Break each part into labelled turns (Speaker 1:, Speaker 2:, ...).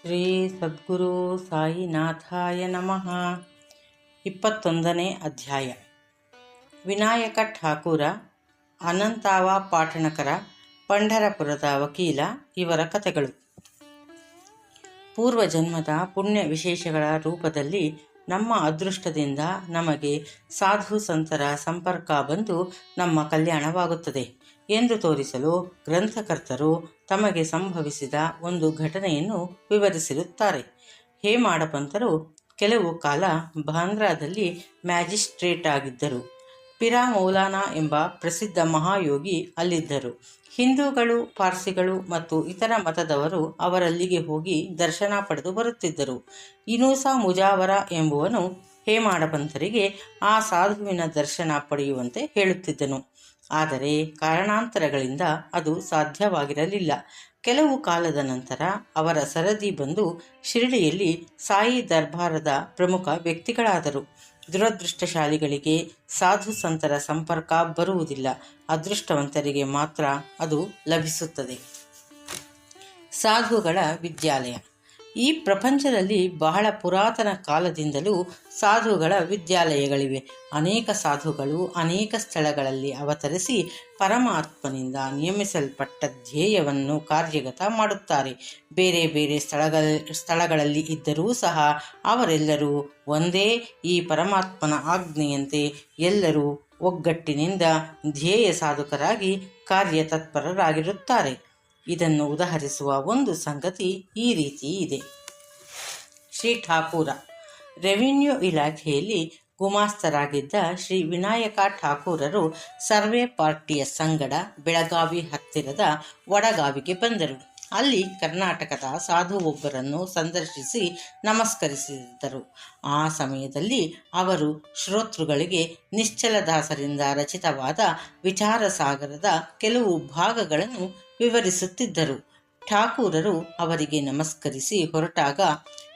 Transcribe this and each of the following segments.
Speaker 1: ಶ್ರೀ ಸದ್ಗುರು ಸಾಯಿನಾಥಾಯ ನಮಃ. 21ನೇ ಅಧ್ಯಾಯ. ವಿನಾಯಕ ಠಾಕೂರ, ಅನಂತಾವ ಪಾಟಣಕರ, ಪಂಢರಪುರದ ವಕೀಲ ಇವರ ಕಥೆಗಳು. ಪೂರ್ವಜನ್ಮದ ಪುಣ್ಯ ವಿಶೇಷಗಳ ರೂಪದಲ್ಲಿ ನಮ್ಮ ಅದೃಷ್ಟದಿಂದ ನಮಗೆ ಸಾಧು ಸಂತರ ಸಂಪರ್ಕ ಬಂದು ನಮ್ಮ ಕಲ್ಯಾಣವಾಗುತ್ತದೆ ಎಂದು ತೋರಿಸಲು ಗ್ರಂಥಕರ್ತರು ತಮಗೆ ಸಂಭವಿಸಿದ ಒಂದು ಘಟನೆಯನ್ನು ವಿವರಿಸಿರುತ್ತಾರೆ. ಹೇಮಾಡಪಂತರು ಕೆಲವು ಕಾಲ ಬಾಂದ್ರಾದಲ್ಲಿ ಮ್ಯಾಜಿಸ್ಟ್ರೇಟ್ ಆಗಿದ್ದರು. ಪಿರಾ ಮೌಲಾನಾ ಎಂಬ ಪ್ರಸಿದ್ಧ ಮಹಾಯೋಗಿ ಅಲ್ಲಿದ್ದರು. ಹಿಂದೂಗಳು, ಪಾರ್ಸಿಗಳು ಮತ್ತು ಇತರ ಮತದವರು ಅವರಲ್ಲಿಗೆ ಹೋಗಿ ದರ್ಶನ ಪಡೆದು ಬರುತ್ತಿದ್ದರು. ಇನೂಸ ಮುಜಾವರ ಎಂಬುವನು ಹೇಮಾಡಪಂತರಿಗೆ ಆ ಸಾಧುವಿನ ದರ್ಶನ ಪಡೆಯುವಂತೆ ಹೇಳುತ್ತಿದ್ದನು. ಆದರೆ ಕಾರಣಾಂತರಗಳಿಂದ ಅದು ಸಾಧ್ಯವಾಗಿರಲಿಲ್ಲ. ಕೆಲವು ಕಾಲದ ನಂತರ ಅವರ ಸರದಿ ಬಂದು ಶಿರಡಿಯಲ್ಲಿ ಸಾಯಿ ದರ್ಬಾರದ ಪ್ರಮುಖ ವ್ಯಕ್ತಿಗಳಾದರು. ದುರದೃಷ್ಟಶಾಲಿಗಳಿಗೆ ಸಾಧು ಸಂತರ ಸಂಪರ್ಕ ಬರುವುದಿಲ್ಲ, ಅದೃಷ್ಟವಂತರಿಗೆ ಮಾತ್ರ ಅದು ಲಭಿಸುತ್ತದೆ. ಸಾಧುಗಳ ವಿದ್ಯಾಲಯ. ಈ ಪ್ರಪಂಚದಲ್ಲಿ ಬಹಳ ಪುರಾತನ ಕಾಲದಿಂದಲೂ ಸಾಧುಗಳ ವಿದ್ಯಾಲಯಗಳಿವೆ. ಅನೇಕ ಸಾಧುಗಳು ಅನೇಕ ಸ್ಥಳಗಳಲ್ಲಿ ಅವತರಿಸಿ ಪರಮಾತ್ಮನಿಂದ ನಿಯಮಿಸಲ್ಪಟ್ಟ ಧ್ಯೇಯವನ್ನು ಕಾರ್ಯಗತ ಮಾಡುತ್ತಾರೆ. ಬೇರೆ ಬೇರೆ ಸ್ಥಳಗಳಲ್ಲಿ ಇದ್ದರೂ ಸಹ ಅವರೆಲ್ಲರೂ ಒಂದೇ ಈ ಪರಮಾತ್ಮನ ಆಜ್ಞೆಯಂತೆ ಎಲ್ಲರೂ ಒಗ್ಗಟ್ಟಿನಿಂದ ಧ್ಯೇಯ ಸಾಧಕರಾಗಿ ಕಾರ್ಯತತ್ಪರರಾಗಿರುತ್ತಾರೆ. ಇದನ್ನು ಉದಾಹರಿಸುವ ಒಂದು ಸಂಗತಿ ಈ ರೀತಿ ಇದೆ. ಶ್ರೀ ಠಾಕೂರ ರೆವಿನ್ಯೂ ಇಲಾಖೆಯಲ್ಲಿ ಗುಮಾಸ್ತರಾಗಿದ್ದ ಶ್ರೀ ವಿನಾಯಕ ಠಾಕೂರರು ಸರ್ವೆ ಪಾರ್ಟಿಯ ಸಂಗಡ ಬೆಳಗಾವಿ ಹತ್ತಿರದ ವಡಗಾವಿಗೆ ಬಂದರು. ಅಲ್ಲಿ ಕರ್ನಾಟಕದ ಸಾಧು ಒಬ್ಬರನ್ನು ಸಂದರ್ಶಿಸಿ ನಮಸ್ಕರಿಸಿದ್ದರು. ಆ ಸಮಯದಲ್ಲಿ ಅವರು ಶ್ರೋತೃಗಳಿಗೆ ನಿಶ್ಚಲದಾಸರಿಂದ ರಚಿತವಾದ ವಿಚಾರ ಸಾಗರದ ಕೆಲವು ಭಾಗಗಳನ್ನು ವಿವರಿಸುತ್ತಿದ್ದರು. ಠಾಕೂರರು ಅವರಿಗೆ ನಮಸ್ಕರಿಸಿ ಹೊರಟಾಗ,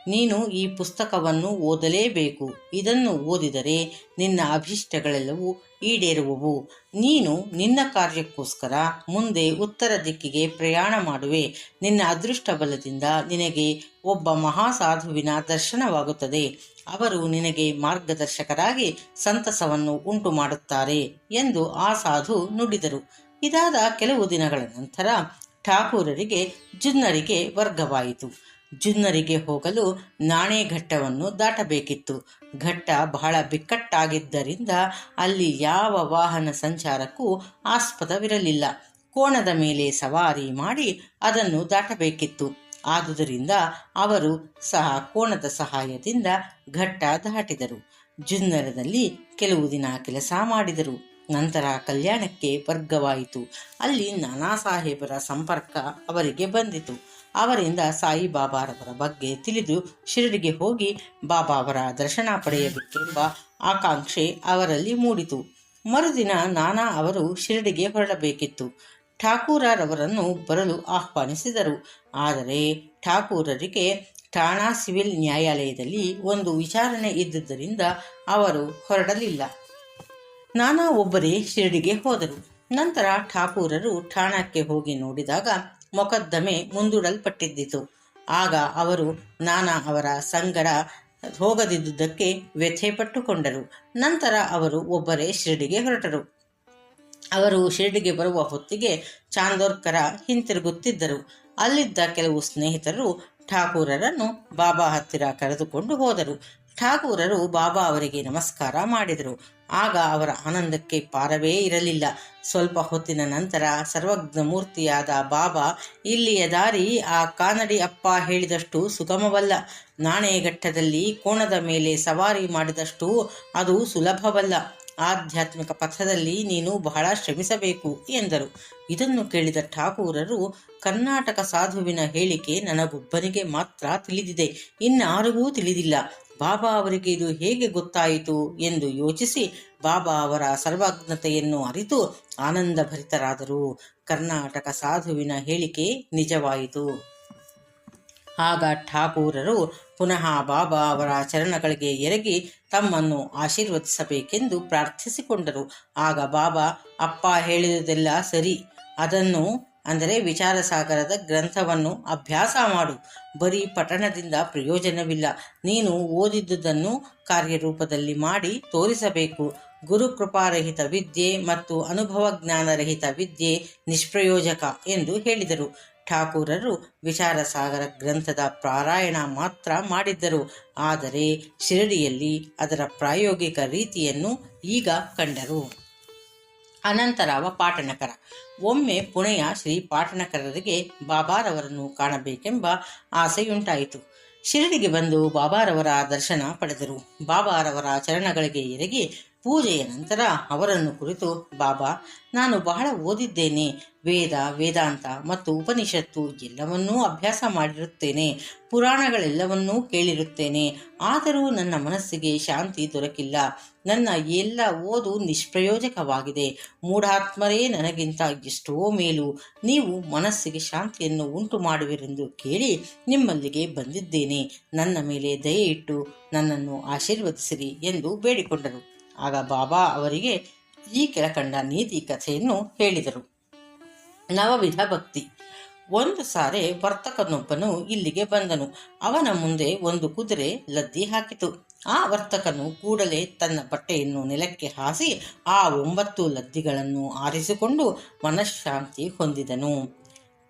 Speaker 1: ನೀನು ಈ ಪುಸ್ತಕವನ್ನು ಓದಲೇಬೇಕು. ಇದನ್ನು ಓದಿದರೆ ನಿನ್ನ ಅಭೀಷ್ಟಗಳೆಲ್ಲವೂ ಈಡೇರುವವು. ನೀನು ನಿನ್ನ ಕಾರ್ಯಕ್ಕೋಸ್ಕರ ಮುಂದೆ ಉತ್ತರ ದಿಕ್ಕಿಗೆ ಪ್ರಯಾಣ ಮಾಡುವೆ. ನಿನ್ನ ಅದೃಷ್ಟ ಬಲದಿಂದ ನಿನಗೆ ಒಬ್ಬ ಮಹಾಸಾಧುವಿನ ದರ್ಶನವಾಗುತ್ತದೆ. ಅವರು ನಿನಗೆ ಮಾರ್ಗದರ್ಶಕರಾಗಿ ಸಂತಸವನ್ನು ಉಂಟು ಮಾಡುತ್ತಾರೆ ಎಂದು ಆ ಸಾಧು ನುಡಿದರು. ಇದಾದ ಕೆಲವು ದಿನಗಳ ನಂತರ ಠಾಕೂರರಿಗೆ ಜುನ್ನರಿಗೆ ವರ್ಗವಾಯಿತು. ಜುನ್ನರಿಗೆ ಹೋಗಲು ನಾಣೆಘಟ್ಟವನ್ನು ದಾಟಬೇಕಿತ್ತು. ಘಟ್ಟ ಬಹಳ ಬಿಕ್ಕಟ್ಟಾಗಿದ್ದರಿಂದ ಅಲ್ಲಿ ಯಾವ ವಾಹನ ಸಂಚಾರಕ್ಕೂ ಆಸ್ಪದವಿರಲಿಲ್ಲ. ಕೋಣದ ಮೇಲೆ ಸವಾರಿ ಮಾಡಿ ಅದನ್ನು ದಾಟಬೇಕಿತ್ತು. ಆದುದರಿಂದ ಅವರು ಸಹ ಕೋಣದ ಸಹಾಯದಿಂದ ಘಟ್ಟ ದಾಟಿದರು. ಜುನ್ನರದಲ್ಲಿ ಕೆಲವು ದಿನ ಕೆಲಸ ಮಾಡಿದರು. ನಂತರ ಕಲ್ಯಾಣಕ್ಕೆ ವರ್ಗವಾಯಿತು. ಅಲ್ಲಿ ನಾನಾ ಸಾಹೇಬರ ಸಂಪರ್ಕ ಅವರಿಗೆ ಬಂದಿತು. ಅವರಿಂದ ಸಾಯಿಬಾಬಾರವರ ಬಗ್ಗೆ ತಿಳಿದು ಶಿರಡಿಗೆ ಹೋಗಿ ಬಾಬಾವರ ದರ್ಶನ ಪಡೆಯಬೇಕೆಂಬ ಆಕಾಂಕ್ಷೆ ಅವರಲ್ಲಿ ಮೂಡಿತು. ಮರುದಿನ ನಾನಾ ಅವರು ಶಿರಡಿಗೆ ಹೊರಡಬೇಕಿತ್ತು. ಠಾಕೂರರವರನ್ನು ಬರಲು ಆಹ್ವಾನಿಸಿದರು. ಆದರೆ ಠಾಕೂರರಿಗೆ ಠಾಣಾ ಸಿವಿಲ್ ನ್ಯಾಯಾಲಯದಲ್ಲಿ ಒಂದು ವಿಚಾರಣೆ ಇದ್ದುದರಿಂದ ಅವರು ಹೊರಡಲಿಲ್ಲ. ನಾನಾ ಒಬ್ಬರೇ ಶಿರಡಿಗೆ ಹೋದರು. ನಂತರ ಠಾಕೂರರು ಠಾಣಕ್ಕೆ ಹೋಗಿ ನೋಡಿದಾಗ ಮೊಕದ್ದಮೆ ಮುಂದೂಡಲ್ಪಟ್ಟಿದ್ದಿತು. ಆಗ ಅವರು ನಾನಾ ಅವರ ಸಂಗಡ ಹೋಗದಿದ್ದುದಕ್ಕೆ ವ್ಯಥೆ ಪಟ್ಟುಕೊಂಡರು. ನಂತರ ಅವರು ಒಬ್ಬರೇ ಶಿರಡಿಗೆ ಹೊರಟರು. ಅವರು ಶಿರಡಿಗೆ ಬರುವ ಹೊತ್ತಿಗೆ ಚಾಂದೋರ್ಕರ ಹಿಂತಿರುಗುತ್ತಿದ್ದರು. ಅಲ್ಲಿದ್ದ ಕೆಲವು ಸ್ನೇಹಿತರು ಠಾಕೂರರನ್ನು ಬಾಬಾ ಹತ್ತಿರ ಕರೆದುಕೊಂಡು ಹೋದರು. ಠಾಕೂರರು ಬಾಬಾ ಅವರಿಗೆ ನಮಸ್ಕಾರ ಮಾಡಿದರು. ಆಗ ಅವರ ಆನಂದಕ್ಕೆ ಪಾರವೇ ಇರಲಿಲ್ಲ. ಸ್ವಲ್ಪ ಹೊತ್ತಿನ ನಂತರ ಸರ್ವಜ್ಞ ಮೂರ್ತಿಯಾದ ಬಾಬಾ, ಇಲ್ಲಿಯ ದಾರಿ ಆ ಕಾನಡಿ ಅಪ್ಪ ಹೇಳಿದಷ್ಟು ಸುಗಮವಲ್ಲ. ನಾಣೆಘಟ್ಟದಲ್ಲಿ ಕೋಣದ ಮೇಲೆ ಸವಾರಿ ಮಾಡಿದಷ್ಟು ಅದು ಸುಲಭವಲ್ಲ. ಆಧ್ಯಾತ್ಮಿಕ ಪಥದಲ್ಲಿ ನೀನು ಬಹಳ ಶ್ರಮಿಸಬೇಕು ಎಂದರು. ಇದನ್ನು ಕೇಳಿದ ಠಾಕೂರರು, ಕರ್ನಾಟಕ ಸಾಧುವಿನ ಹೇಳಿಕೆ ನನಗೊಬ್ಬನಿಗೆ ಮಾತ್ರ ತಿಳಿದಿದೆ, ಇನ್ನಾರಿಗೂ ತಿಳಿದಿಲ್ಲ. ಬಾಬಾ ಅವರಿಗೆ ಇದು ಹೇಗೆ ಗೊತ್ತಾಯಿತು ಎಂದು ಯೋಚಿಸಿ ಬಾಬಾ ಅವರ ಸರ್ವಜ್ಞತೆಯನ್ನು ಅರಿತು ಆನಂದಭರಿತರಾದರು. ಕರ್ನಾಟಕ ಸಾಧುವಿನ ಹೇಳಿಕೆ ನಿಜವಾಯಿತು. ಆಗ ಠಾಕೂರರು ಪುನಃ ಬಾಬಾ ಅವರ ಚರಣಗಳಿಗೆ ಎರಗಿ ತಮ್ಮನ್ನು ಆಶೀರ್ವದಿಸಬೇಕೆಂದು ಪ್ರಾರ್ಥಿಸಿಕೊಂಡರು. ಆಗ ಬಾಬಾ, ಅಪ್ಪ ಹೇಳಿದುದೆಲ್ಲ ಸರಿ, ಅದನ್ನು ಅಂದರೆ ವಿಚಾರಸಾಗರದ ಗ್ರಂಥವನ್ನು ಅಭ್ಯಾಸ ಮಾಡು. ಬರೀ ಪಠಣದಿಂದ ಪ್ರಯೋಜನವಿಲ್ಲ. ನೀನು ಓದಿದ್ದುದನ್ನು ಕಾರ್ಯರೂಪದಲ್ಲಿ ಮಾಡಿ ತೋರಿಸಬೇಕು. ಗುರುಕೃಪಾರಹಿತ ವಿದ್ಯೆ ಮತ್ತು ಅನುಭವ ಜ್ಞಾನರಹಿತ ವಿದ್ಯೆ ನಿಷ್ಪ್ರಯೋಜಕ ಎಂದು ಹೇಳಿದರು. ಠಾಕೂರರು ವಿಚಾರಸಾಗರ ಗ್ರಂಥದ ಪಾರಾಯಣ ಮಾತ್ರ ಮಾಡಿದ್ದರು. ಆದರೆ ಶಿರಡಿಯಲ್ಲಿ ಅದರ ಪ್ರಾಯೋಗಿಕ ರೀತಿಯನ್ನು ಈಗ ಕಂಡರು. ಅನಂತರಾವ ಪಾಟಣಕರ. ಒಮ್ಮೆ ಪುಣೆಯ ಶ್ರೀ ಪಾಟಣಕರರಿಗೆ ಬಾಬಾರವರನ್ನು ಕಾಣಬೇಕೆಂಬ ಆಸೆಯುಂಟಾಯಿತು. ಶಿರಡಿಗೆ ಬಂದು ಬಾಬಾರವರ ದರ್ಶನ ಪಡೆದರು. ಬಾಬಾರವರ ಚರಣಗಳಿಗೆ ಎರಗಿ ಪೂಜೆಯ ನಂತರ ಅವರನ್ನು ಕುರಿತು, ಬಾಬಾ, ನಾನು ಬಹಳ ಓದಿದ್ದೇನೆ. ವೇದ, ವೇದಾಂತ ಮತ್ತು ಉಪನಿಷತ್ತು ಎಲ್ಲವನ್ನೂ ಅಭ್ಯಾಸ ಮಾಡಿರುತ್ತೇನೆ. ಪುರಾಣಗಳೆಲ್ಲವನ್ನೂ ಕೇಳಿರುತ್ತೇನೆ. ಆದರೂ ನನ್ನ ಮನಸ್ಸಿಗೆ ಶಾಂತಿ ದೊರಕಿಲ್ಲ. ನನ್ನ ಎಲ್ಲ ಓದು ನಿಷ್ಪ್ರಯೋಜಕವಾಗಿದೆ. ಮೂಢಾತ್ಮರೇ ನನಗಿಂತ ಎಷ್ಟೋ ಮೇಲು. ನೀವು ಮನಸ್ಸಿಗೆ ಶಾಂತಿಯನ್ನು ಉಂಟು ಮಾಡುವಿರೆಂದು ಕೇಳಿ ನಿಮ್ಮಲ್ಲಿಗೆ ಬಂದಿದ್ದೇನೆ. ನನ್ನ ಮೇಲೆ ದಯೆ ಇಟ್ಟು ನನ್ನನ್ನು ಆಶೀರ್ವದಿಸಿರಿ ಎಂದು ಬೇಡಿಕೊಂಡರು. ಆಗ ಬಾಬಾ ಅವರಿಗೆ ಈ ಕೆಳಕಂಡ ನೀತಿ ಕಥೆಯನ್ನು ಹೇಳಿದರು. ನವವಿಧ ಭಕ್ತಿ. ಒಂದು ಸಾರಿ ವರ್ತಕನೊಬ್ಬನು ಇಲ್ಲಿಗೆ ಬಂದನು. ಅವನ ಮುಂದೆ ಒಂದು ಕುದುರೆ ಲದ್ದಿ ಹಾಕಿತು. ಆ ವರ್ತಕನು ಕೂಡಲೇ ತನ್ನ ಬಟ್ಟೆಯನ್ನು ನೆಲಕ್ಕೆ ಹಾಸಿ ಆ 9 ಲದ್ದಿಗಳನ್ನು ಆರಿಸಿಕೊಂಡು ಮನಃಶಾಂತಿ ಹೊಂದಿದನು.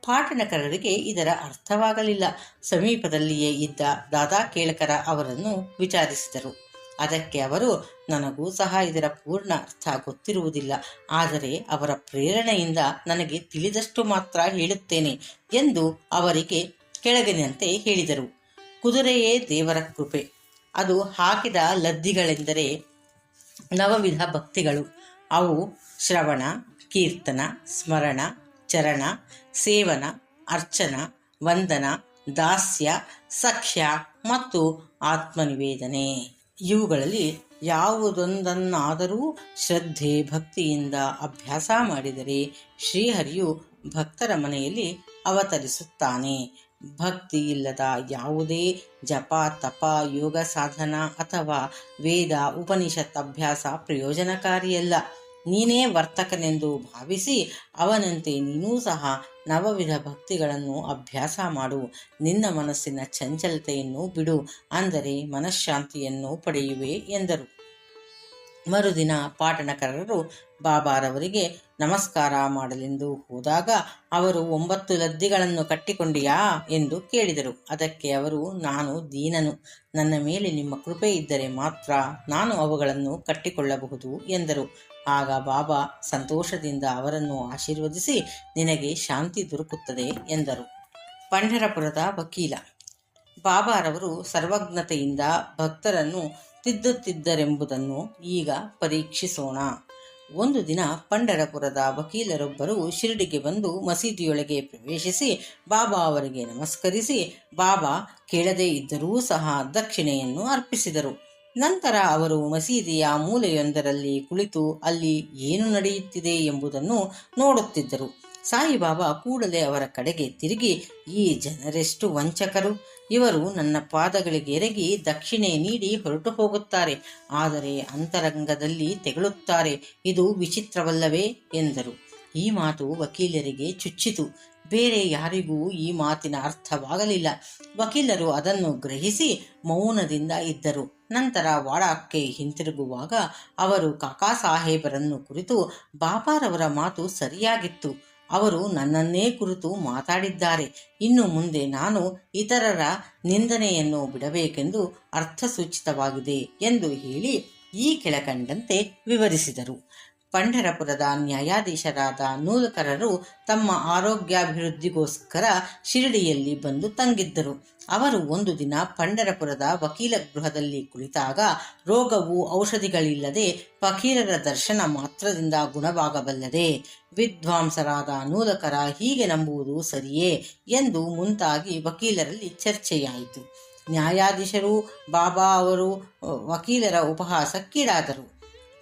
Speaker 1: ಪಾಟಣಕರರಿಗೆ ಇದರ ಅರ್ಥವಾಗಲಿಲ್ಲ. ಸಮೀಪದಲ್ಲಿಯೇ ಇದ್ದ ದಾದಾ ಕೇಳಕರ ಅವರನ್ನು ವಿಚಾರಿಸಿದರು. ಅದಕ್ಕೆ ಅವರು, ನನಗೂ ಸಹ ಇದರ ಪೂರ್ಣ ಅರ್ಥ ಗೊತ್ತಿರುವುದಿಲ್ಲ. ಆದರೆ ಅವರ ಪ್ರೇರಣೆಯಿಂದ ನನಗೆ ತಿಳಿದಷ್ಟು ಮಾತ್ರ ಹೇಳುತ್ತೇನೆ ಎಂದು ಅವರಿಗೆ ಕೆಳಗಿನಂತೆ ಹೇಳಿದರು. ಕುದುರೆಯೇ ದೇವರ ಕೃಪೆ. ಅದು ಹಾಕಿದ ಲದ್ದಿಗಳೆಂದರೆ ನವವಿಧ ಭಕ್ತಿಗಳು. ಅವು ಶ್ರವಣ, ಕೀರ್ತನ, ಸ್ಮರಣ, ಚರಣ, ಸೇವನ, ಅರ್ಚನ, ವಂದನ, ದಾಸ್ಯ, ಸಖ್ಯ ಮತ್ತು ಆತ್ಮನಿವೇದನೆ. ಇವುಗಳಲ್ಲಿ ಯಾವುದೊಂದನ್ನಾದರೂ ಶ್ರದ್ಧೆ, ಭಕ್ತಿಯಿಂದ ಅಭ್ಯಾಸ ಮಾಡಿದರೆ ಶ್ರೀಹರಿಯು ಭಕ್ತರ ಮನೆಯಲ್ಲಿ ಅವತರಿಸುತ್ತಾನೆ. ಭಕ್ತಿ ಇಲ್ಲದ ಯಾವುದೇ ಜಪ, ತಪ, ಯೋಗ ಸಾಧನ ಅಥವಾ ವೇದ, ಉಪನಿಷತ್ ಅಭ್ಯಾಸ ಪ್ರಯೋಜನಕಾರಿಯಲ್ಲ. ನೀನೇ ವರ್ತಕನೆಂದು ಭಾವಿಸಿ ಅವನಂತೆ ನೀನೂ ಸಹ ನವವಿಧ ಭಕ್ತಿಗಳನ್ನು ಅಭ್ಯಾಸ ಮಾಡು. ನಿನ್ನ ಮನಸ್ಸಿನ ಚಂಚಲತೆಯನ್ನು ಬಿಡು, ಅಂದರೆ ಮನಃಶಾಂತಿಯನ್ನು ಪಡೆಯುವೆ ಎಂದರು. ಮರುದಿನ ಪಾಟಣಕರರು ಬಾಬಾರವರಿಗೆ ನಮಸ್ಕಾರ ಮಾಡಲೆಂದು ಹೋದಾಗ ಅವರು 9 ಲದ್ದಿಗಳನ್ನು ಕಟ್ಟಿಕೊಂಡಿಯಾ ಎಂದು ಕೇಳಿದರು. ಅದಕ್ಕೆ ಅವರು, ನಾನು ದೀನನು. ನನ್ನ ಮೇಲೆ ನಿಮ್ಮ ಕೃಪೆ ಇದ್ದರೆ ಮಾತ್ರ ನಾನು ಅವುಗಳನ್ನು ಕಟ್ಟಿಕೊಳ್ಳಬಹುದು ಎಂದರು. ಆಗ ಬಾಬಾ ಸಂತೋಷದಿಂದ ಅವರನ್ನು ಆಶೀರ್ವದಿಸಿ, ನಿನಗೆ ಶಾಂತಿ ದೊರಕುತ್ತದೆ ಎಂದರು. ಪಂಢರಪುರದ ವಕೀಲ. ಬಾಬಾರವರು ಸರ್ವಜ್ಞತೆಯಿಂದ ಭಕ್ತರನ್ನು ತಿದ್ದುತ್ತಿದ್ದರೆಂಬುದನ್ನು ಈಗ ಪರೀಕ್ಷಿಸೋಣ. ಒಂದು ದಿನ ಪಂಢರಪುರದ ವಕೀಲರೊಬ್ಬರು ಶಿರಡಿಗೆ ಬಂದು ಮಸೀದಿಯೊಳಗೆ ಪ್ರವೇಶಿಸಿ ಬಾಬಾ ಅವರಿಗೆ ನಮಸ್ಕರಿಸಿ, ಬಾಬಾ ಕೇಳದೇ ಇದ್ದರೂ ಸಹ ದಕ್ಷಿಣೆಯನ್ನು ಅರ್ಪಿಸಿದರು. ನಂತರ ಅವರು ಮಸೀದಿಯ ಮೂಲೆಯೊಂದರಲ್ಲಿ ಕುಳಿತು ಅಲ್ಲಿ ಏನು ನಡೆಯುತ್ತಿದೆ ಎಂಬುದನ್ನು ನೋಡುತ್ತಿದ್ದರು. ಸಾಯಿಬಾಬಾ ಕೂಡಲೇ ಅವರ ಕಡೆಗೆ ತಿರುಗಿ, ಈ ಜನರೆಷ್ಟು ವಂಚಕರು! ಇವರು ನನ್ನ ಪಾದಗಳಿಗೆ ಎರಗಿ ದಕ್ಷಿಣೆ ನೀಡಿ ಹೊರಟು ಹೋಗುತ್ತಾರೆ, ಆದರೆ ಅಂತರಂಗದಲ್ಲಿ ತೆಗಳುತ್ತಾರೆ. ಇದು ವಿಚಿತ್ರವಲ್ಲವೇ ಎಂದರು. ಈ ಮಾತು ವಕೀಲರಿಗೆ ಚುಚ್ಚಿತು. ಬೇರೆ ಯಾರಿಗೂ ಈ ಮಾತಿನ ಅರ್ಥವಾಗಲಿಲ್ಲ. ವಕೀಲರು ಅದನ್ನು ಗ್ರಹಿಸಿ ಮೌನದಿಂದ ಇದ್ದರು. ನಂತರ ವಾಡಾಕ್ಕೆ ಹಿಂತಿರುಗುವಾಗ ಅವರು ಕಾಕಾ ಸಾಹೇಬರನ್ನು ಕುರಿತು, ಬಾಬಾರವರ ಮಾತು ಸರಿಯಾಗಿತ್ತು. ಅವರು ನನ್ನನ್ನೇ ಕುರಿತು ಮಾತಾಡಿದ್ದಾರೆ. ಇನ್ನು ಮುಂದೆ ನಾನು ಇತರರ ನಿಂದನೆಯನ್ನು ಬಿಡಬೇಕೆಂದು ಅರ್ಥಸೂಚಿತವಾಗಿದೆ ಎಂದು ಹೇಳಿ ಈ ಕೆಳಕಂಡಂತೆ ವಿವರಿಸಿದರು. ಪಂಢರಪುರದ ನ್ಯಾಯಾಧೀಶರಾದ ನೂಲಕರರು ತಮ್ಮ ಆರೋಗ್ಯಾಭಿವೃದ್ಧಿಗೋಸ್ಕರ ಶಿರಡಿಯಲ್ಲಿ ಬಂದು ತಂಗಿದ್ದರು. ಅವರು ಒಂದು ದಿನ ಪಂಢರಪುರದ ವಕೀಲ ಗೃಹದಲ್ಲಿ ಕುಳಿತಾಗ, ರೋಗವು ಔಷಧಿಗಳಿಲ್ಲದೆ ಫಕೀರರ ದರ್ಶನ ಮಾತ್ರದಿಂದ ಗುಣವಾಗಬಲ್ಲದೆ? ವಿದ್ವಾಂಸರಾದ ನೂಲಕರ ಹೀಗೆ ನಂಬುವುದು ಸರಿಯೇ ಎಂದು ಮುಂತಾಗಿ ವಕೀಲರಲ್ಲಿ ಚರ್ಚೆಯಾಯಿತು. ನ್ಯಾಯಾಧೀಶರು ಬಾಬಾ ಅವರು ವಕೀಲರ ಉಪಹಾಸಕ್ಕೀಡಾದರು.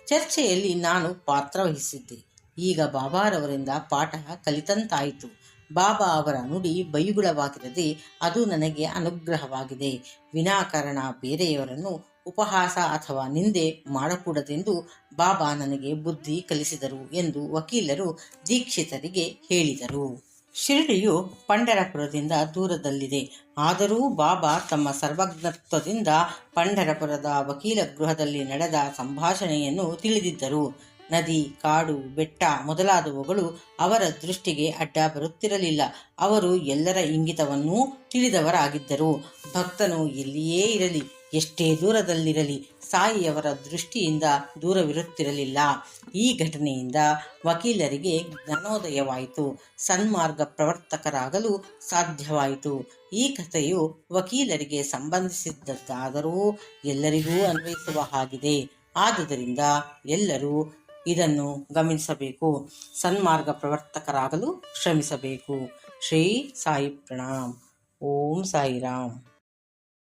Speaker 1: ಚರ್ಚೆಯಲ್ಲಿ ನಾನು ಪಾತ್ರವಹಿಸಿದ್ದೆ. ಈಗ ಬಾಬಾರವರಿಂದ ಪಾಠ ಕಲಿತಂತಾಯಿತು. ಬಾಬಾ ಅವರ ನುಡಿ ಬೈಗುಳವಾಗಿರದೆ ಅದು ನನಗೆ ಅನುಗ್ರಹವಾಗಿದೆ. ವಿನಾಕಾರಣ ಬೇರೆಯವರನ್ನು ಉಪಹಾಸ ಅಥವಾ ನಿಂದೆ ಮಾಡಕೂಡದೆಂದು ಬಾಬಾ ನನಗೆ ಬುದ್ಧಿ ಕಲಿಸಿದರು ಎಂದು ವಕೀಲರು ದೀಕ್ಷಿತರಿಗೆ ಹೇಳಿದರು. ಶಿರಡಿಯು ಪಂಢರಪುರದಿಂದ ದೂರದಲ್ಲಿದೆ. ಆದರೂ ಬಾಬಾ ತಮ್ಮ ಸರ್ವಜ್ಞತ್ವದಿಂದ ಪಂಢರಪುರದ ವಕೀಲ ಗೃಹದಲ್ಲಿ ನಡೆದ ಸಂಭಾಷಣೆಯನ್ನು ತಿಳಿದಿದ್ದರು. ನದಿ, ಕಾಡು, ಬೆಟ್ಟ ಮೊದಲಾದವುಗಳು ಅವರ ದೃಷ್ಟಿಗೆ ಅಡ್ಡ ಬರುತ್ತಿರಲಿಲ್ಲ. ಅವರು ಎಲ್ಲರ ಇಂಗಿತವನ್ನೂ ತಿಳಿದವರಾಗಿದ್ದರು. ಭಕ್ತನು ಎಲ್ಲಿಯೇ ಇರಲಿ, ಎಷ್ಟೇ ದೂರದಲ್ಲಿರಲಿ, ಸಾಯಿಯವರ ದೃಷ್ಟಿಯಿಂದ ದೂರವಿರುತ್ತಿರಲಿಲ್ಲ. ಈ ಘಟನೆಯಿಂದ ವಕೀಲರಿಗೆ ಜ್ಞಾನೋದಯವಾಯಿತು, ಸನ್ಮಾರ್ಗ ಪ್ರವರ್ತಕರಾಗಲು ಸಾಧ್ಯವಾಯಿತು. ಈ ಕಥೆಯು ವಕೀಲರಿಗೆ ಸಂಬಂಧಿಸಿದ್ದಾದರೂ ಎಲ್ಲರಿಗೂ ಅನ್ವಯಿಸುವ ಹಾಗಿದೆ. ಆದುದರಿಂದ ಎಲ್ಲರೂ ಇದನ್ನು ಗಮನಿಸಬೇಕು, ಸನ್ಮಾರ್ಗ ಪ್ರವರ್ತಕರಾಗಲು ಶ್ರಮಿಸಬೇಕು. ಶ್ರೀ ಸಾಯಿ ಪ್ರಣಾಮ್. ಓಂ ಸಾಯಿರಾಮ್.